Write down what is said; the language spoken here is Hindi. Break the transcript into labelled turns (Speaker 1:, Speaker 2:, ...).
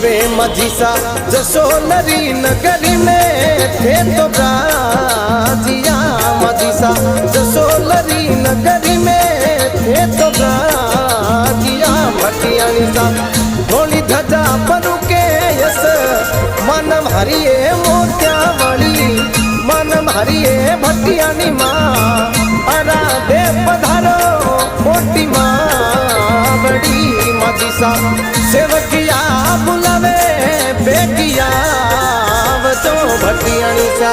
Speaker 1: वे मझीसा जसोलरी नगरी में थे तो राजिया मझीसा जसोलरी नगरी में थे तो राजिया भटियानी सा थोड़ी धजा परू के यस मन हरिये मोत्या वली मन हरिये भटियानी माँ अरा दे पधारो मोटी माँ बड़ी मझीसा सेवकिया बुलावे बेटिया बचो भटियानी सा